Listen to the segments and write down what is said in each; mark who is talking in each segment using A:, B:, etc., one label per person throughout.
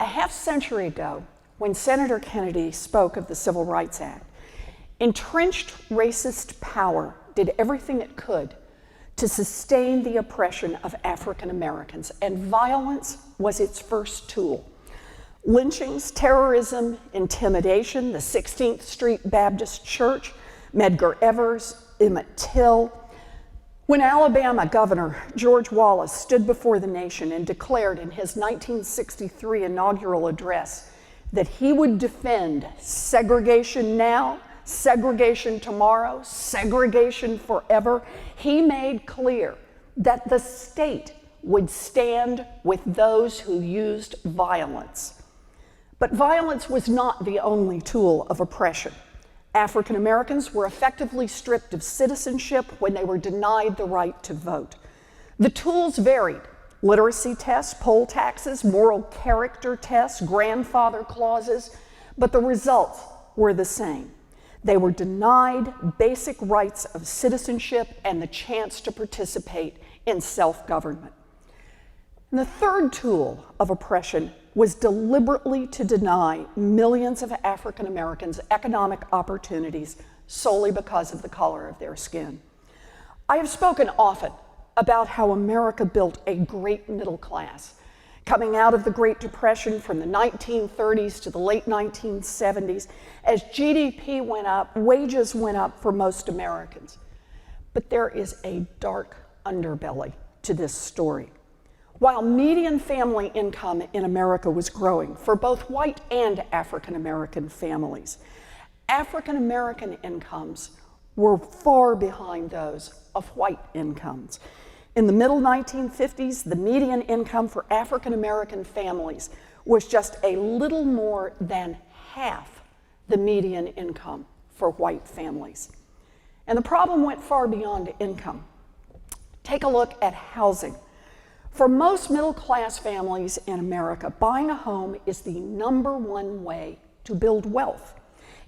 A: A half-century ago, when Senator Kennedy spoke of the Civil Rights Act, entrenched racist power did everything it could to sustain the oppression of African Americans, and violence was its first tool. Lynchings, terrorism, intimidation, the 16th Street Baptist Church, Medgar Evers, Emmett Till. When Alabama Governor George Wallace stood before the nation and declared in his 1963 inaugural address that he would defend segregation now, segregation tomorrow, segregation forever, he made clear that the state would stand with those who used violence. But violence was not the only tool of oppression. African Americans were effectively stripped of citizenship when they were denied the right to vote. The tools varied: literacy tests, poll taxes, moral character tests, grandfather clauses, but the results were the same. They were denied basic rights of citizenship and the chance to participate in self-government. And the third tool of oppression was deliberately to deny millions of African Americans economic opportunities solely because of the color of their skin. I have spoken often about how America built a great middle class. Coming out of the Great Depression from the 1930s to the late 1970s, as GDP went up, wages went up for most Americans. But there is a dark underbelly to this story. While median family income in America was growing for both white and African American families, African American incomes were far behind those of white incomes. In the middle 1950s, the median income for African American families was just a little more than half the median income for white families. And the problem went far beyond income. Take a look at housing. For most middle-class families in America, buying a home is the #1 way to build wealth.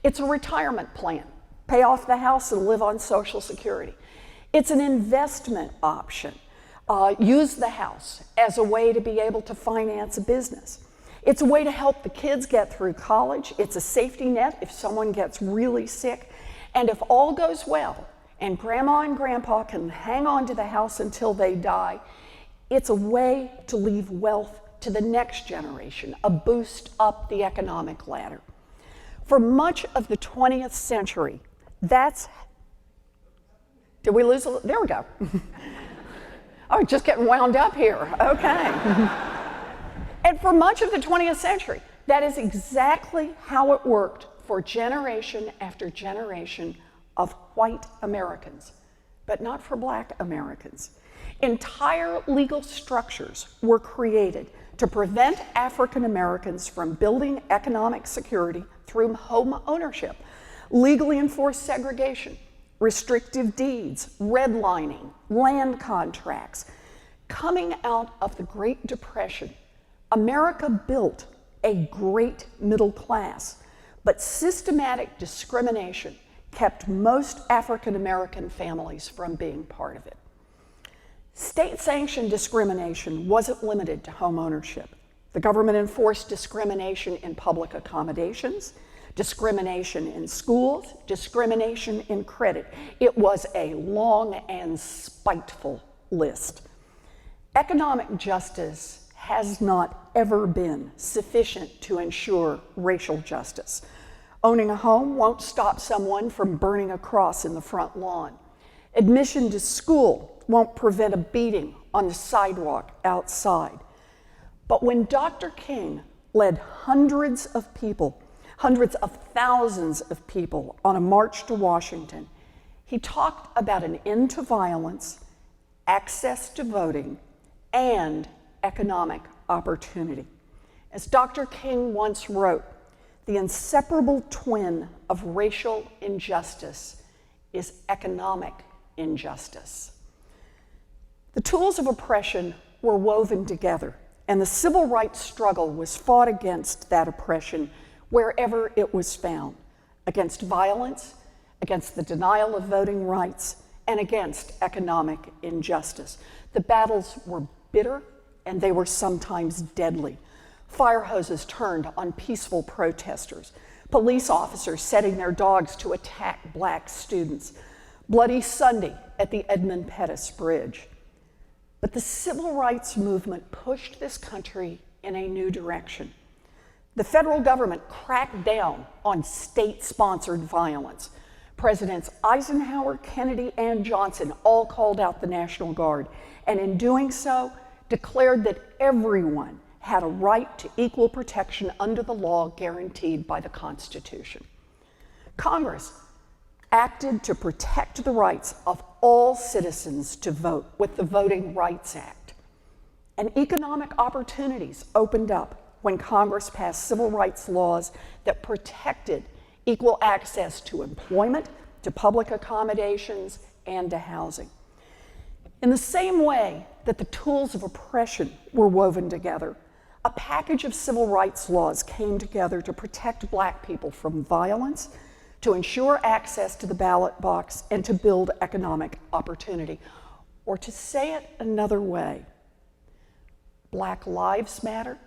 A: It's a retirement plan. Pay off the house and live on Social Security. It's an investment option. Use the house as a way to be able to finance a business. It's a way to help the kids get through college. It's a safety net if someone gets really sick. And if all goes well and grandma and grandpa can hang on to the house until they die, it's a way to leave wealth to the next generation, a boost up the economic ladder. For much of the 20th century, did we lose there we go. Oh, just getting wound up here, okay. And for much of the 20th century, that is exactly how it worked for generation after generation of white Americans, but not for Black Americans. Entire legal structures were created to prevent African Americans from building economic security through home ownership, legally enforced segregation, restrictive deeds, redlining, land contracts. Coming out of the Great Depression, America built a great middle class, but systematic discrimination kept most African American families from being part of it. State-sanctioned discrimination wasn't limited to home ownership. The government enforced discrimination in public accommodations, discrimination in schools, discrimination in credit. It was a long and spiteful list. Economic justice has not ever been sufficient to ensure racial justice. Owning a home won't stop someone from burning a cross in the front lawn. Admission to school won't prevent a beating on the sidewalk outside. But when Dr. King led hundreds of thousands of people on a march to Washington, he talked about an end to violence, access to voting, and economic opportunity. As Dr. King once wrote, the inseparable twin of racial injustice is economic injustice. The tools of oppression were woven together, and the civil rights struggle was fought against that oppression wherever it was found, against violence, against the denial of voting rights, and against economic injustice. The battles were bitter, and they were sometimes deadly. Fire hoses turned on peaceful protesters. Police officers setting their dogs to attack black students. Bloody Sunday at the Edmund Pettus Bridge. But the civil rights movement pushed this country in a new direction. The federal government cracked down on state-sponsored violence. Presidents Eisenhower, Kennedy, and Johnson all called out the National Guard, and in doing so, declared that everyone had a right to equal protection under the law guaranteed by the Constitution. Congress acted to protect the rights of all citizens to vote with the Voting Rights Act. And economic opportunities opened up when Congress passed civil rights laws that protected equal access to employment, to public accommodations, and to housing. In the same way that the tools of oppression were woven together, a package of civil rights laws came together to protect Black people from violence, to ensure access to the ballot box, and to build economic opportunity. Or to say it another way, Black lives matter,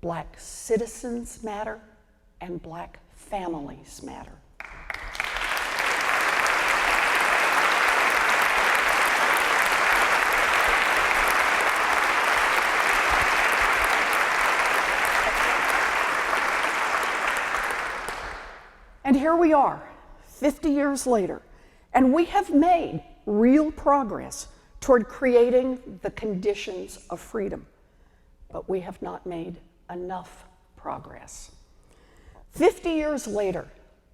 A: Black citizens matter, and Black families matter. And here we are, 50 years later, and we have made real progress toward creating the conditions of freedom. But we have not made enough progress. 50 years later,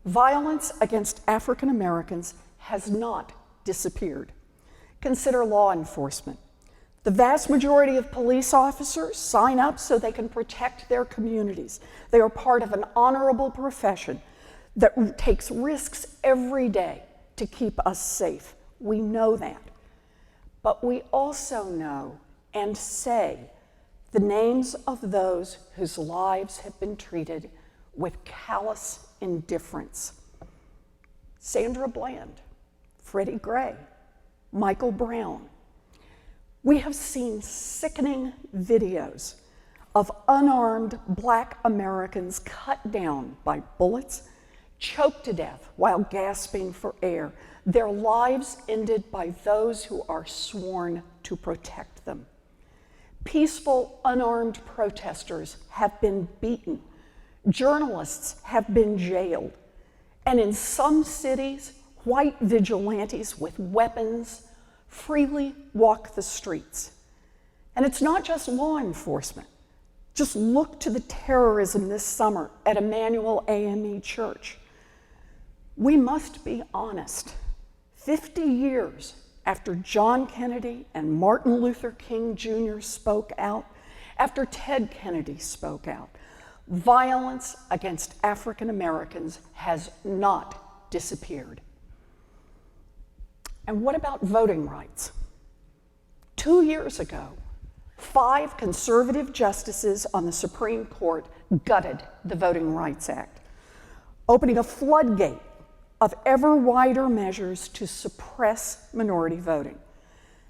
A: violence against African Americans has not disappeared. Consider law enforcement. The vast majority of police officers sign up so they can protect their communities. They are part of an honorable profession that takes risks every day to keep us safe. We know that. But we also know and say the names of those whose lives have been treated with callous indifference. Sandra Bland, Freddie Gray, Michael Brown. We have seen sickening videos of unarmed Black Americans cut down by bullets, choked to death while gasping for air, their lives ended by those who are sworn to protect them. Peaceful, unarmed protesters have been beaten. Journalists have been jailed. And in some cities, white vigilantes with weapons freely walk the streets. And it's not just law enforcement. Just look to the terrorism this summer at Emmanuel AME Church. We must be honest. 50 years after John Kennedy and Martin Luther King Jr. spoke out, after Ted Kennedy spoke out, violence against African Americans has not disappeared. And what about voting rights? 2 years ago, 5 conservative justices on the Supreme Court gutted the Voting Rights Act, opening a floodgate of ever wider measures to suppress minority voting.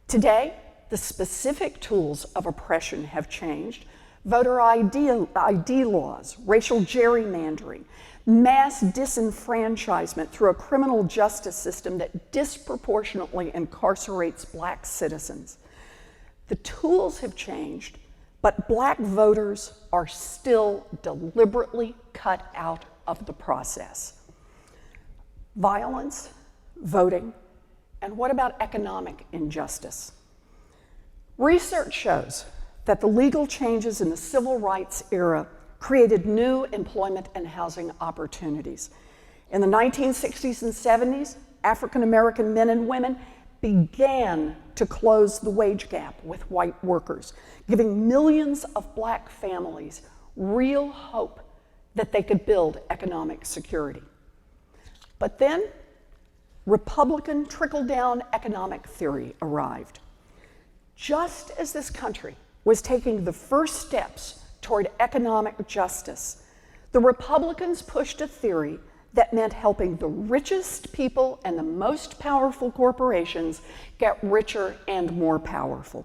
A: Today, the specific tools of oppression have changed. Voter ID laws, racial gerrymandering, mass disenfranchisement through a criminal justice system that disproportionately incarcerates Black citizens. The tools have changed, but Black voters are still deliberately cut out of the process. Violence, voting, and what about economic injustice? Research shows that the legal changes in the civil rights era created new employment and housing opportunities. In the 1960s and 70s, African American men and women began to close the wage gap with white workers, giving millions of Black families real hope that they could build economic security. But then, Republican trickle-down economic theory arrived. Just as this country was taking the first steps toward economic justice, the Republicans pushed a theory that meant helping the richest people and the most powerful corporations get richer and more powerful.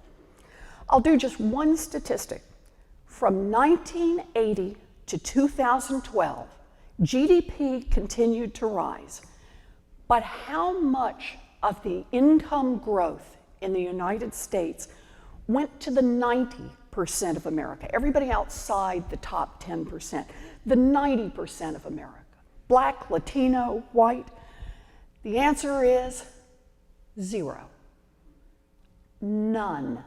A: I'll do just one statistic. From 1980 to 2012, GDP continued to rise, but how much of the income growth in the United States went to the 90% of America, everybody outside the top 10%, the 90% of America, Black, Latino, white? The answer is zero. None.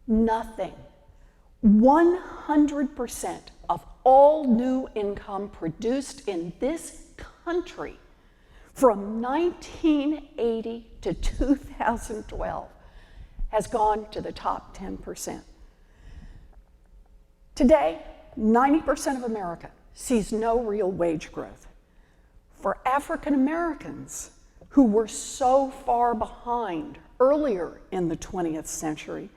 A: Nothing. 100% of all new income produced in this country from 1980 to 2012 has gone to the top 10%. Today, 90% of America sees no real wage growth. For African Americans, who were so far behind earlier in the 20th century,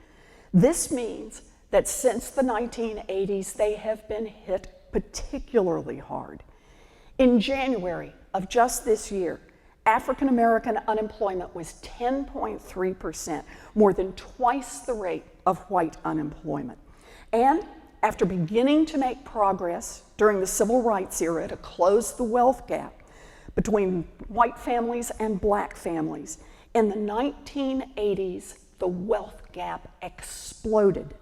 A: this means that since the 1980s, they have been hit particularly hard. In January of just this year, African American unemployment was 10.3%, more than twice the rate of white unemployment. And after beginning to make progress during the civil rights era to close the wealth gap between white families and Black families, in the 1980s, the wealth gap exploded,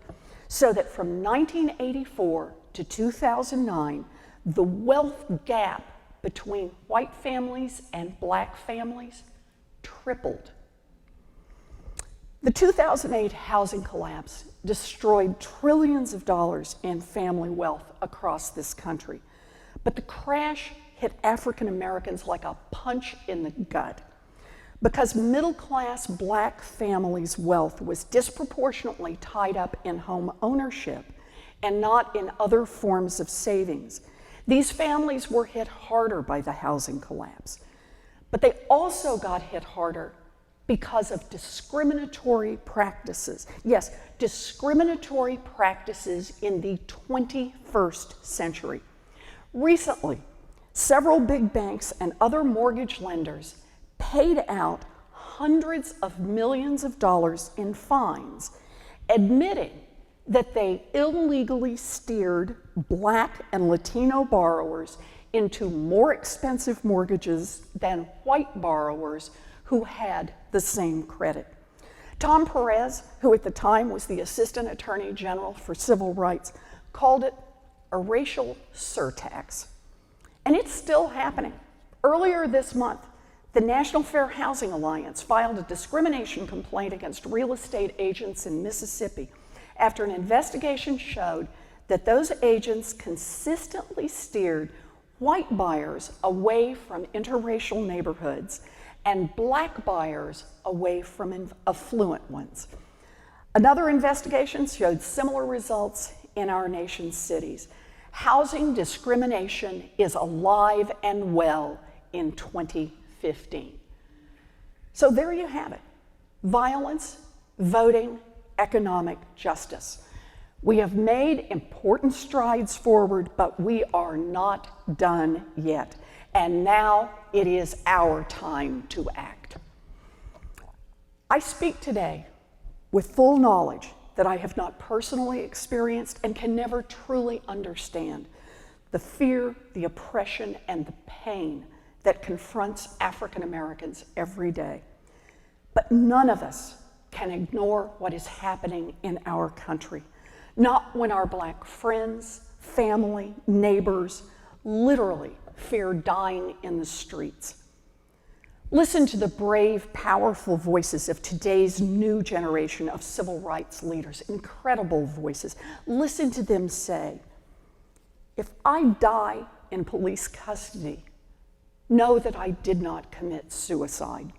A: so that from 1984 to 2009, the wealth gap between white families and Black families tripled. The 2008 housing collapse destroyed trillions of dollars in family wealth across this country, but the crash hit African Americans like a punch in the gut, because middle-class Black families' wealth was disproportionately tied up in home ownership and not in other forms of savings. These families were hit harder by the housing collapse, but they also got hit harder because of discriminatory practices. Yes, discriminatory practices in the 21st century. Recently, several big banks and other mortgage lenders paid out hundreds of millions of dollars in fines, admitting that they illegally steered Black and Latino borrowers into more expensive mortgages than white borrowers who had the same credit. Tom Perez, who at the time was the Assistant Attorney General for Civil Rights, called it a racial surtax. And it's still happening. Earlier this month, the National Fair Housing Alliance filed a discrimination complaint against real estate agents in Mississippi after an investigation showed that those agents consistently steered white buyers away from interracial neighborhoods and Black buyers away from affluent ones. Another investigation showed similar results in our nation's cities. Housing discrimination is alive and well in 2015. So there you have it. Violence, voting, economic justice. We have made important strides forward, but we are not done yet. And now it is our time to act. I speak today with full knowledge that I have not personally experienced and can never truly understand the fear, the oppression, and the pain that confronts African Americans every day. But none of us can ignore what is happening in our country, not when our Black friends, family, neighbors literally fear dying in the streets. Listen to the brave, powerful voices of today's new generation of civil rights leaders, incredible voices. Listen to them say, "If I die in police custody, know that I did not commit suicide."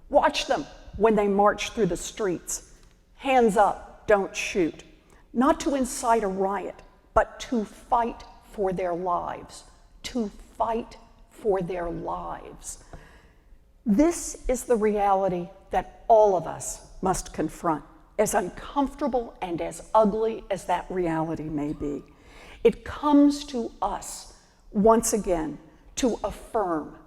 A: Watch them when they march through the streets. Hands up, don't shoot. Not to incite a riot, but to fight for their lives. To fight for their lives. This is the reality that all of us must confront, as uncomfortable and as ugly as that reality may be. It comes to us, once again, to affirm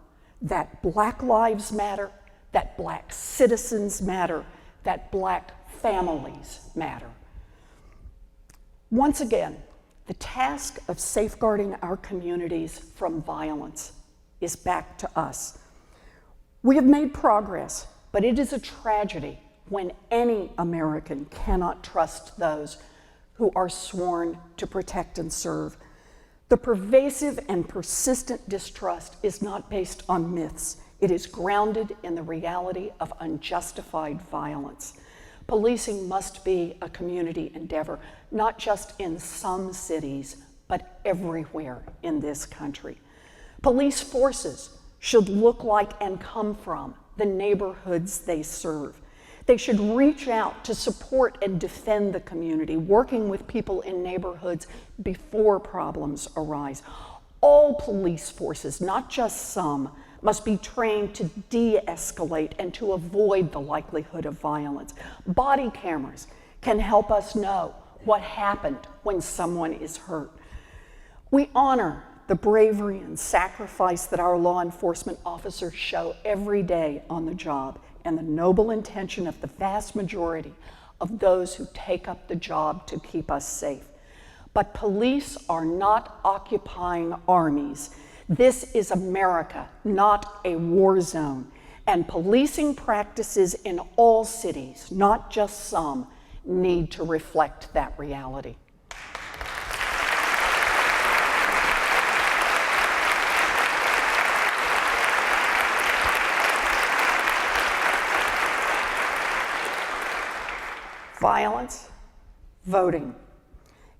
A: that Black lives matter, that Black citizens matter, that Black families matter. Once again, the task of safeguarding our communities from violence is back to us. We have made progress, but it is a tragedy when any American cannot trust those who are sworn to protect and serve. The pervasive and persistent distrust is not based on myths. It is grounded in the reality of unjustified violence. Policing must be a community endeavor, not just in some cities, but everywhere in this country. Police forces should look like and come from the neighborhoods they serve. They should reach out to support and defend the community, working with people in neighborhoods before problems arise. All police forces, not just some, must be trained to de-escalate and to avoid the likelihood of violence. Body cameras can help us know what happened when someone is hurt. We honor the bravery and sacrifice that our law enforcement officers show every day on the job, and the noble intention of the vast majority of those who take up the job to keep us safe. But police are not occupying armies. This is America, not a war zone. And policing practices in all cities, not just some, need to reflect that reality. Violence, voting.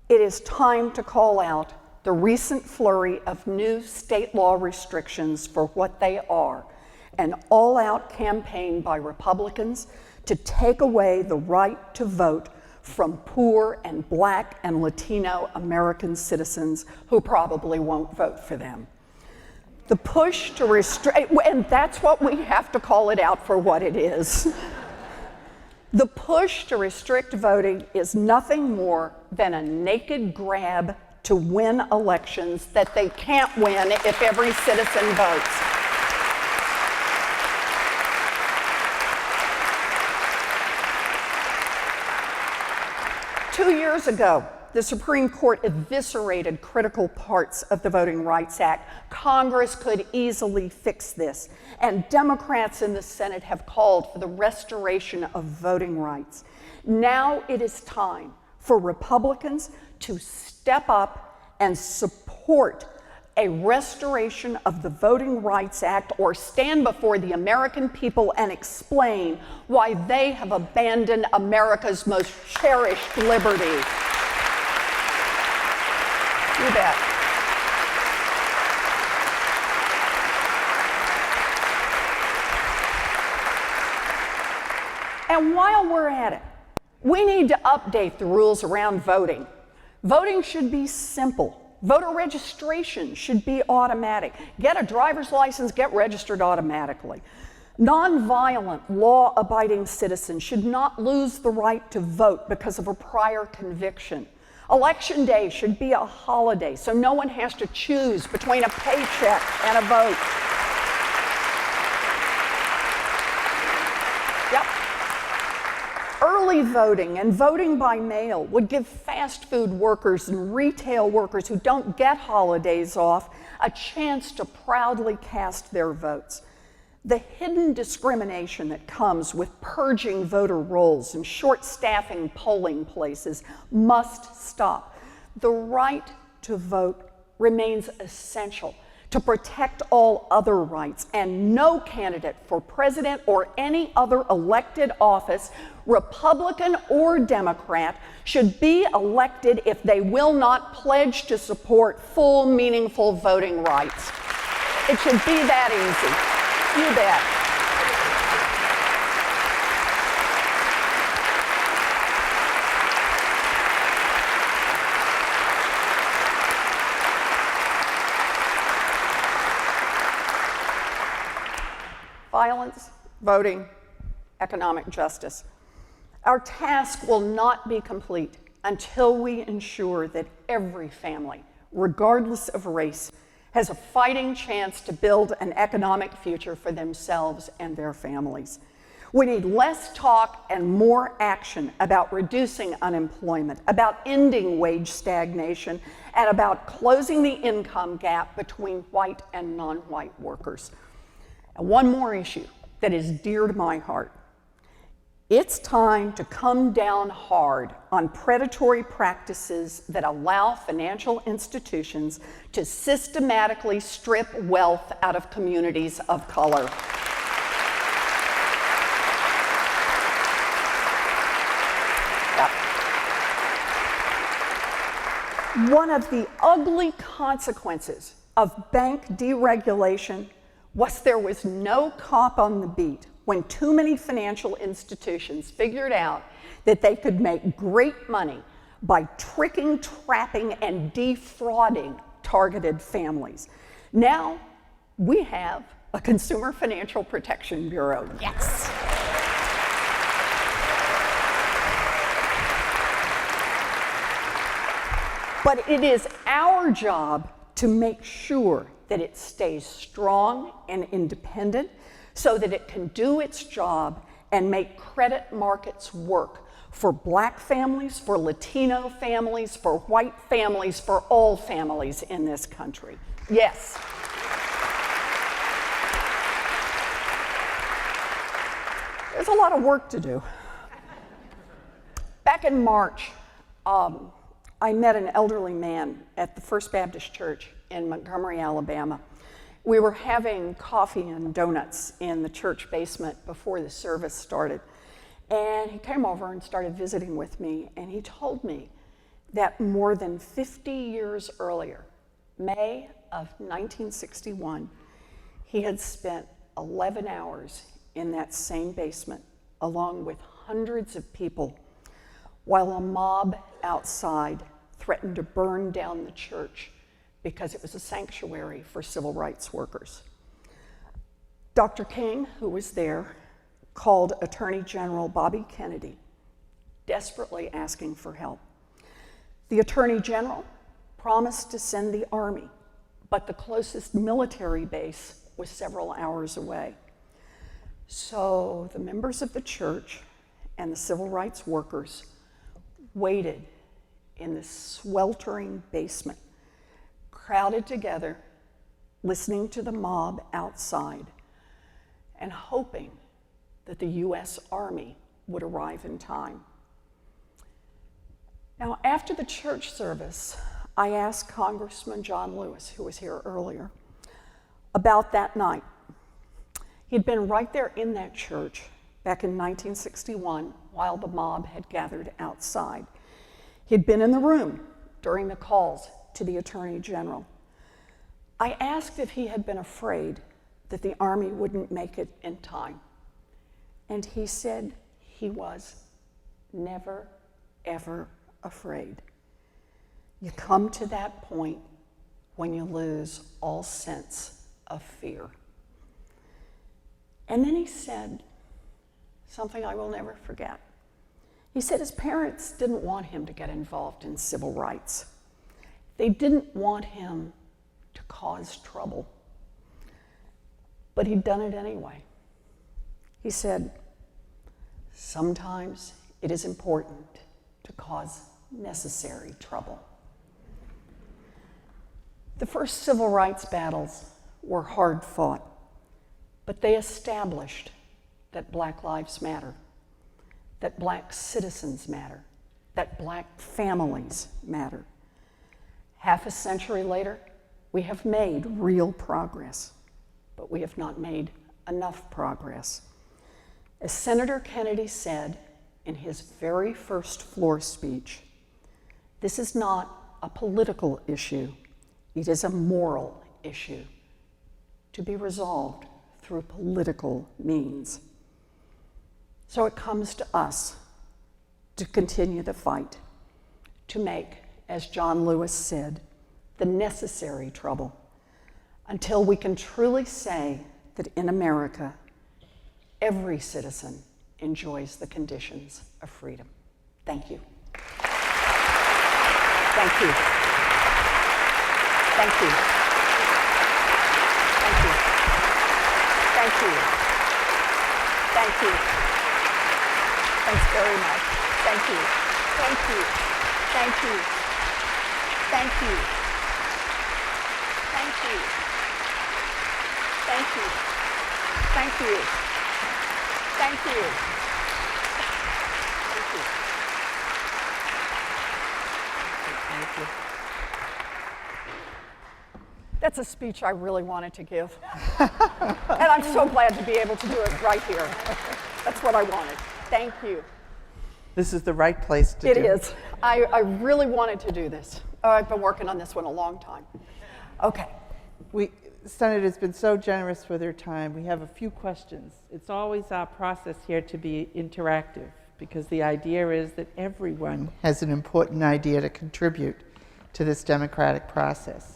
A: It is time to call out the recent flurry of new state law restrictions for what they are, an all-out campaign by Republicans to take away the right to vote from poor and Black and Latino American citizens who probably won't vote for them. The push to restrict, and that's what we have to call it out for what it is. The push to restrict voting is nothing more than a naked grab to win elections that they can't win if every citizen votes. Two years ago, the Supreme Court eviscerated critical parts of the Voting Rights Act. Congress could easily fix this, and Democrats in the Senate have called for the restoration of voting rights. Now it is time for Republicans to step up and support a restoration of the Voting Rights Act, or stand before the American people and explain why they have abandoned America's most cherished liberty. You bet. And while we're at it, we need to update the rules around voting. Voting should be simple. Voter registration should be automatic. Get a driver's license, get registered automatically. Nonviolent, law-abiding citizens should not lose the right to vote because of a prior conviction. Election day should be a holiday, so no one has to choose between a paycheck and a vote. Yep. Early voting and voting by mail would give fast food workers and retail workers who don't get holidays off a chance to proudly cast their votes. The hidden discrimination that comes with purging voter rolls and short-staffing polling places must stop. The right to vote remains essential to protect all other rights, and no candidate for president or any other elected office, Republican or Democrat, should be elected if they will not pledge to support full, meaningful voting rights. It should be that easy. You bet. Violence, voting, economic justice. Our task will not be complete until we ensure that every family, regardless of race, has a fighting chance to build an economic future for themselves and their families. We need less talk and more action about reducing unemployment, about ending wage stagnation, and about closing the income gap between white and non-white workers. And one more issue that is dear to my heart. It's time to come down hard on predatory practices that allow financial institutions to systematically strip wealth out of communities of color. One of the ugly consequences of bank deregulation was there was no cop on the beat when too many financial institutions figured out that they could make great money by tricking, trapping, and defrauding targeted families. Now we have a Consumer Financial Protection Bureau. Yes. But it is our job to make sure that it stays strong and independent so that it can do its job and make credit markets work for Black families, for Latino families, for white families, for all families in this country. Yes. There's a lot of work to do. Back in March, I met an elderly man at the First Baptist Church in Montgomery, Alabama. We were having coffee and donuts in the church basement before the service started. And he came over and started visiting with me, and he told me that more than 50 years earlier, May of 1961, he had spent 11 hours in that same basement, along with hundreds of people, while a mob outside threatened to burn down the church because it was a sanctuary for civil rights workers. Dr. King, who was there, called Attorney General Bobby Kennedy, desperately asking for help. The Attorney General promised to send the Army, but the closest military base was several hours away. So the members of the church and the civil rights workers waited in this sweltering basement, crowded together, listening to the mob outside, and hoping that the U.S. Army would arrive in time. Now, after the church service, I asked Congressman John Lewis, who was here earlier, about that night. He'd been right there in that church back in 1961 while the mob had gathered outside. He'd been in the room during the calls to the Attorney General. I asked if he had been afraid that the Army wouldn't make it in time. And he said he was never, ever afraid. You come to that point when you lose all sense of fear. And then he said something I will never forget. He said his parents didn't want him to get involved in civil rights. They didn't want him to cause trouble, but he'd done it anyway. He said, sometimes it is important to cause necessary trouble. The first civil rights battles were hard fought, but they established that Black lives matter, that Black citizens matter, that Black families matter. Half a century later, we have made real progress, but we have not made enough progress. As Senator Kennedy said in his very first floor speech, this is not a political issue, it is a moral issue to be resolved through political means. So it comes to us to continue the fight, to make, as John Lewis said, the necessary trouble, until we can truly say that in America, every citizen enjoys the conditions of freedom. Thank you. Thank you. Thank you. Thank you. Thank you. Thank you. Thanks very much. Thank you. Thank you. Thank you. Thank you. Thank you. Thank you. Thank you. Thank you. Thank you.
B: Thank you.
A: That's a speech I really wanted to give. And I'm so glad to be able to do it right here. That's what I wanted. Thank you.
B: This is the right place to do
A: it. It is. I really wanted to do this. I've been working on this one a long time. Okay.
B: Senator's been so generous with her time. We have a few questions. It's always our process here to be interactive because the idea is that everyone has an important idea to contribute to this democratic process.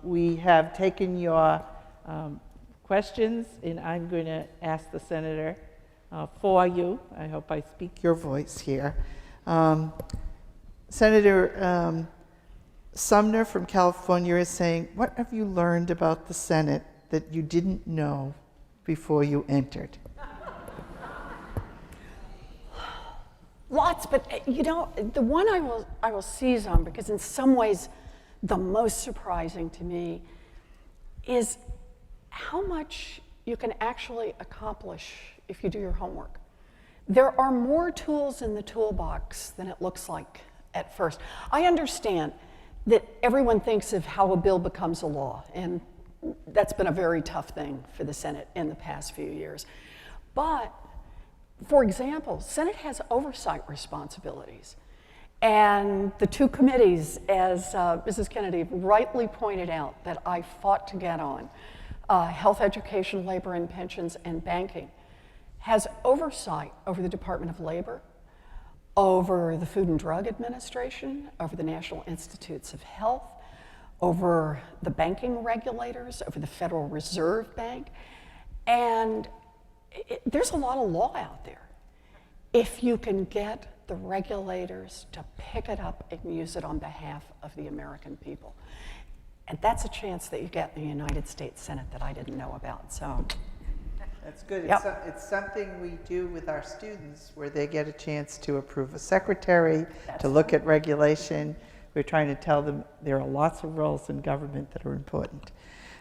B: We have taken your questions, and I'm going to ask the senator for you. I hope I speak your voice here. Senator Sumner from California is saying, what have you learned about the Senate that you didn't know before you entered?
A: Lots, but you know, the one I will seize on, because in some ways the most surprising to me is how much you can actually accomplish if you do your homework. There are more tools in the toolbox than it looks like at first. I understand that everyone thinks of how a bill becomes a law, and that's been a very tough thing for the Senate in the past few years. But, for example, Senate has oversight responsibilities. And the two committees, as Mrs. Kennedy rightly pointed out, that I fought to get on, Health, Education, Labor and Pensions, and Banking, has oversight over the Department of Labor, over the Food and Drug Administration, over the National Institutes of Health, over the banking regulators, over the Federal Reserve Bank. And there's a lot of law out there. If you can get the regulators to pick it up and use it on behalf of the American people. And that's a chance that you get in the United States Senate that I didn't know about, so.
B: That's good.
A: Yep.
B: It's something we do with our students where they get a chance to approve a secretary, to look at regulation. We're trying to tell them there are lots of roles in government that are important.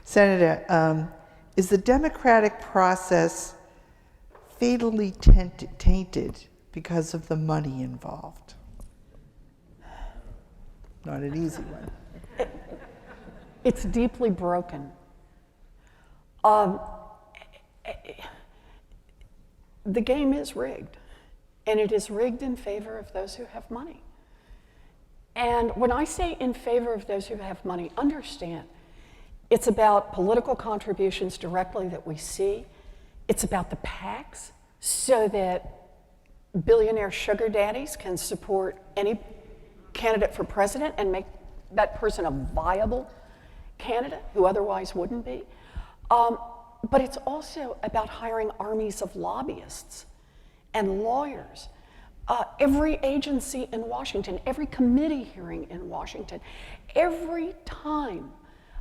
B: Senator, is the democratic process fatally tainted because of the money involved? Not an easy one.
A: It's deeply broken. The game is rigged, and it is rigged in favor of those who have money. And when I say in favor of those who have money, understand, it's about political contributions directly that we see. It's about the PACs, so that billionaire sugar daddies can support any candidate for president and make that person a viable candidate who otherwise wouldn't be. But it's also about hiring armies of lobbyists and lawyers. Every agency in Washington, every committee hearing in Washington, every time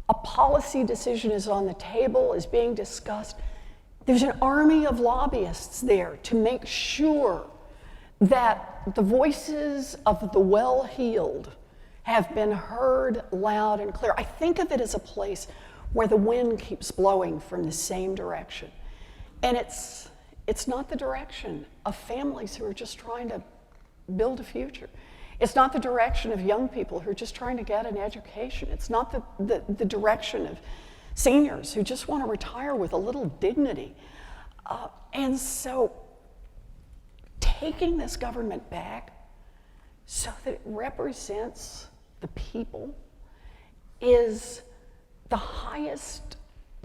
A: a policy decision is on the table, is being discussed, there's an army of lobbyists there to make sure that the voices of the well-heeled have been heard loud and clear. I think of it as a place where the wind keeps blowing from the same direction. And it's not the direction of families who are just trying to build a future. It's not the direction of young people who are just trying to get an education. It's not the direction of seniors who just want to retire with a little dignity. And so taking this government back so that it represents the people is the highest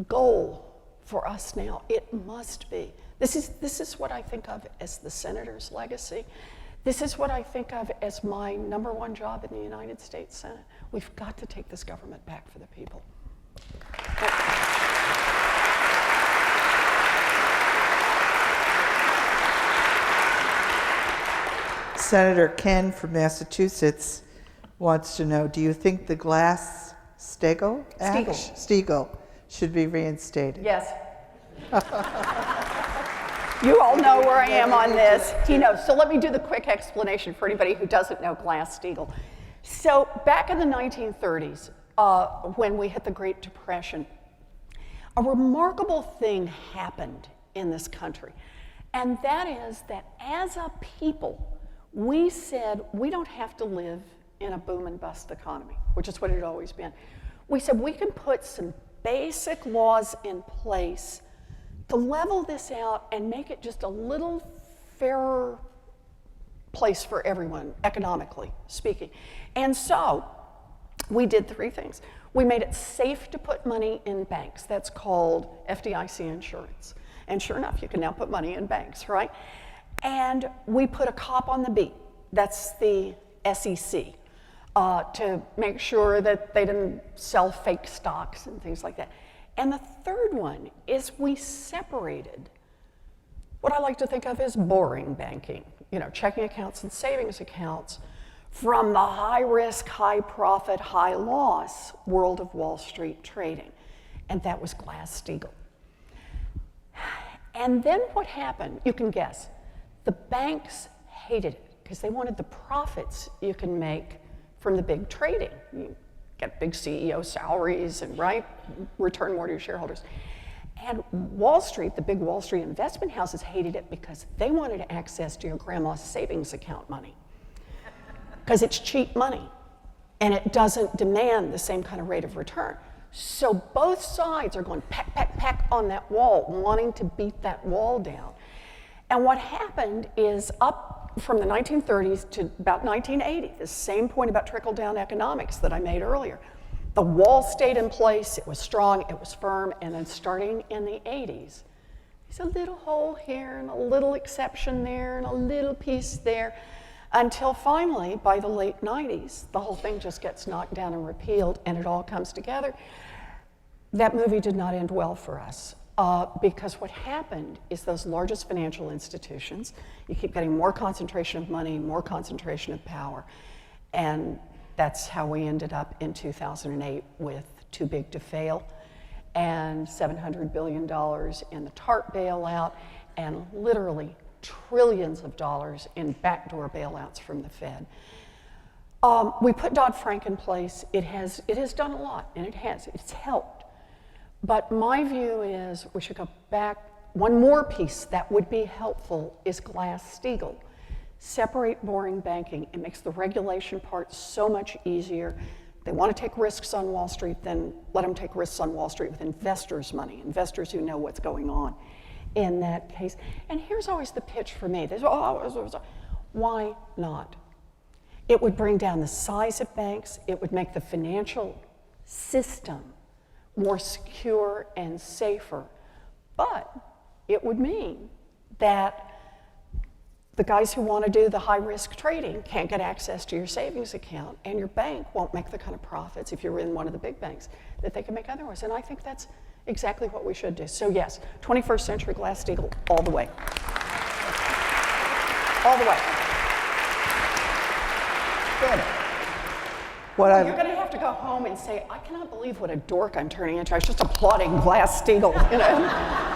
A: goal for us now. It must be. This is what I think of as the senator's legacy. This is what I think of as my number one job in the United States Senate. We've got to take this government back for the people.
B: Senator Ken from Massachusetts wants to know, do you think the Glass-Steagall Act? Steagall should be reinstated?
A: Yes. You all know where I am on this. He knows. So let me do the quick explanation for anybody who doesn't know Glass-Steagall. So back in the 1930s, when we hit the Great Depression, a remarkable thing happened in this country. And that is that as a people, we said we don't have to live in a boom and bust economy, which is what it had always been. We said we can put some basic laws in place to level this out and make it just a little fairer place for everyone, economically speaking. And so we did three things. We made it safe to put money in banks. That's called FDIC insurance. And sure enough, you can now put money in banks, right? And we put a cop on the beat. That's the SEC, to make sure that they didn't sell fake stocks and things like that. And the third one is we separated what I like to think of as boring banking, checking accounts and savings accounts, from the high risk, high profit, high loss world of Wall Street trading. And that was Glass-Steagall. And then what happened, you can guess. The banks hated it because they wanted the profits you can make from the big trading. You get big CEO salaries and return more to your shareholders. And Wall Street, the big Wall Street investment houses hated it because they wanted access to your grandma's savings account money. Because it's cheap money and it doesn't demand the same kind of rate of return. So both sides are going peck, peck, peck on that wall, wanting to beat that wall down. And what happened is up from the 1930s to about 1980, the same point about trickle-down economics that I made earlier. The wall stayed in place, it was strong, it was firm, and then starting in the 80s, there's a little hole here and a little exception there and a little piece there, until finally, by the late 90s, the whole thing just gets knocked down and repealed and it all comes together. That movie did not end well for us. Because what happened is those largest financial institutions, you keep getting more concentration of money, more concentration of power, and that's how we ended up in 2008 with too big to fail, and $700 billion in the TARP bailout, and literally trillions of dollars in backdoor bailouts from the Fed. We put Dodd-Frank in place. It has done a lot, and it's helped. But my view is we should go back. One more piece that would be helpful is Glass-Steagall. Separate boring banking. It makes the regulation part so much easier. They want to take risks on Wall Street, then let them take risks on Wall Street with investors' money, investors who know what's going on in that case. And here's always the pitch for me. Why not? It would bring down the size of banks. It would make the financial system more secure and safer. But it would mean that the guys who want to do the high-risk trading can't get access to your savings account, and your bank won't make the kind of profits, if you're in one of the big banks, that they can make otherwise. And I think that's exactly what we should do. So yes, 21st century Glass-Steagall all the way. All the way. Good. You're going to have to go home and say, I cannot believe what a dork I'm turning into. I was just applauding Glass-Steagall,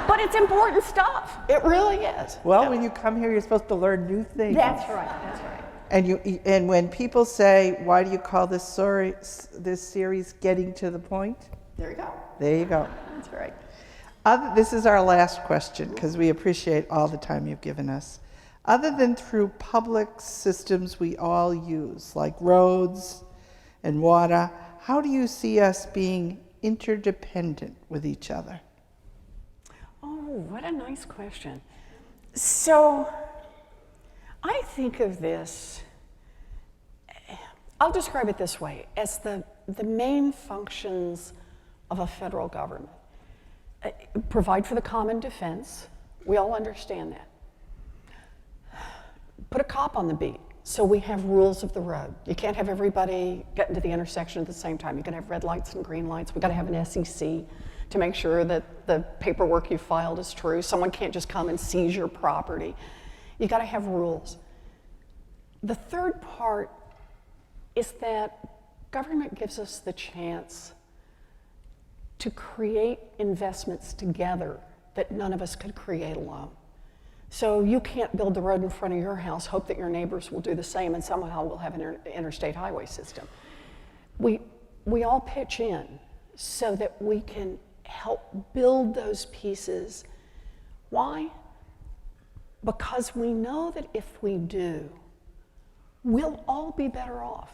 A: But it's important stuff. It really is.
B: Well, when you come here, you're supposed to learn new things.
A: That's right. That's right.
B: And when people say, why do you call this series Getting to the Point?
A: There you go.
B: There you go.
A: That's right.
B: This is our last question, because we appreciate all the time you've given us. Other than through public systems we all use, like roads and water, how do you see us being interdependent with each other?
A: Oh, what a nice question. So I think of this, I'll describe it this way, as the main functions of a federal government. Provide for the common defense. We all understand that. Put a cop on the beat. So we have rules of the road. You can't have everybody get into the intersection at the same time. You're going to have red lights and green lights. We've got to have an SEC to make sure that the paperwork you filed is true. Someone can't just come and seize your property. You got to have rules. The third part is that government gives us the chance to create investments together that none of us could create alone. So you can't build the road in front of your house, hope that your neighbors will do the same, and somehow we'll have an interstate highway system. We all pitch in so that we can help build those pieces. Why? Because we know that if we do, we'll all be better off.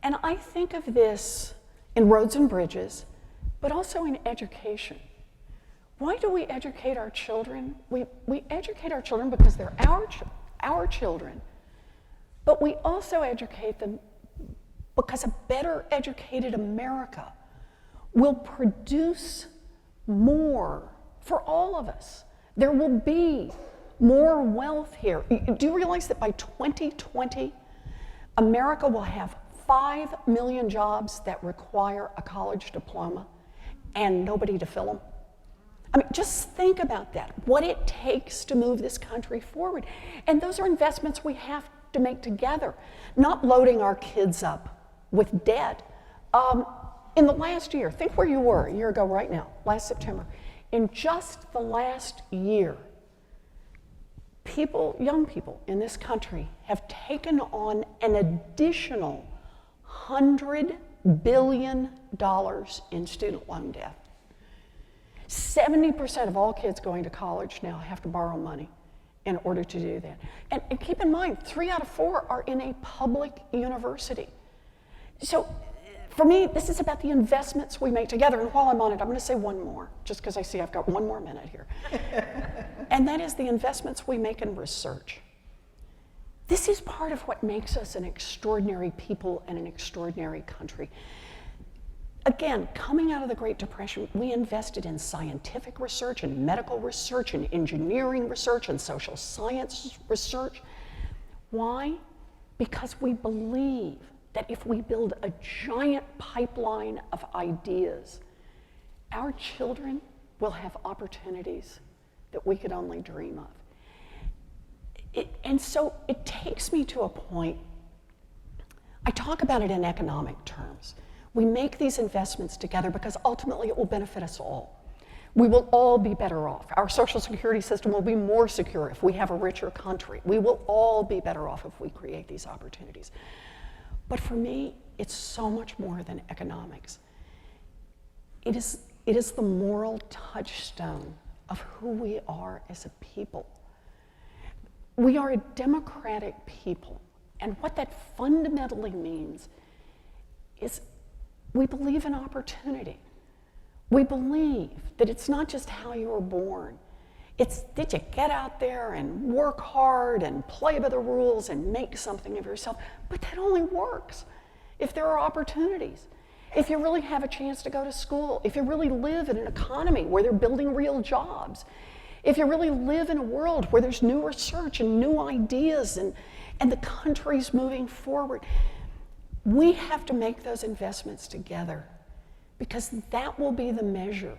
A: And I think of this in roads and bridges, but also in education. Why do we educate our children? We educate our children because they're our children, but we also educate them because a better educated America will produce more for all of us. There will be more wealth here. Do you realize that by 2020, America will have 5 million jobs that require a college diploma and nobody to fill them? I mean, just think about that, what it takes to move this country forward. And those are investments we have to make together, not loading our kids up with debt. In the last year, think where you were a year ago right now, last September. In just the last year, young people in this country have taken on an additional $100 billion in student loan debt. 70% of all kids going to college now have to borrow money in order to do that. And keep in mind, 3 out of 4 are in a public university. So for me, this is about the investments we make together. And while I'm on it, I'm going to say one more, just because I see I've got 1 more minute here. And that is the investments we make in research. This is part of what makes us an extraordinary people and an extraordinary country. Again, coming out of the Great Depression, we invested in scientific research and medical research and engineering research and social science research. Why? Because we believe that if we build a giant pipeline of ideas, our children will have opportunities that we could only dream of. And so it takes me to a point, I talk about it in economic terms. We make these investments together because ultimately it will benefit us all. We will all be better off. Our social security system will be more secure if we have a richer country. We will all be better off if we create these opportunities. But for me, it's so much more than economics. It is the moral touchstone of who we are as a people. We are a democratic people, and what that fundamentally means is we believe in opportunity. We believe that it's not just how you were born. It's did you get out there and work hard and play by the rules and make something of yourself? But that only works if there are opportunities. If you really have a chance to go to school, if you really live in an economy where they're building real jobs, if you really live in a world where there's new research and new ideas and the country's moving forward, we have to make those investments together because that will be the measure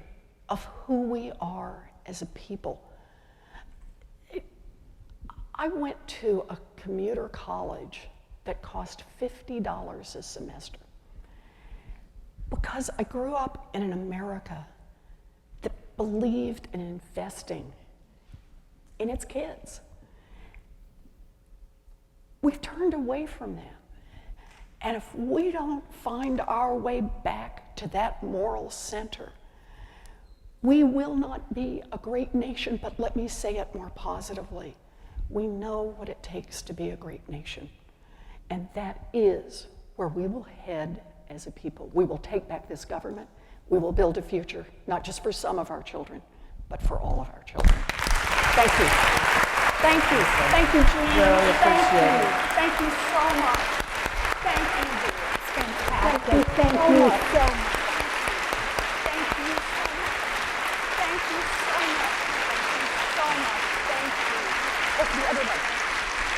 A: of who we are as a people. I went to a commuter college that cost $50 a semester because I grew up in an America that believed in investing in its kids. We've turned away from that. And if we don't find our way back to that moral center, we will not be a great nation, but let me say it more positively. We know what it takes to be a great nation. And that is where we will head as a people. We will take back this government. We will build a future, not just for some of our children, but for all of our children. Thank you. Thank you. Thank you, Jean.
B: Really appreciate it.
A: Thank you so much. Thank you, dear. It's fantastic.
C: Thank you so much.
A: Thank you so much. Thank you so much. Thank you so much. Thank you. Oh, the other one.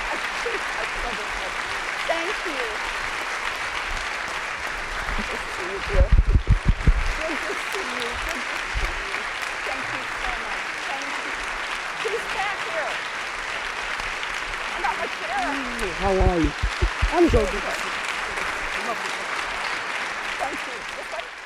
A: I think I said it right. Thank you. Good to see you, dear. Good to see you. Good to see you. Thank you so much. Thank you. Who's back here? I got my chair.
C: How are you? I'm good.
A: Thank you.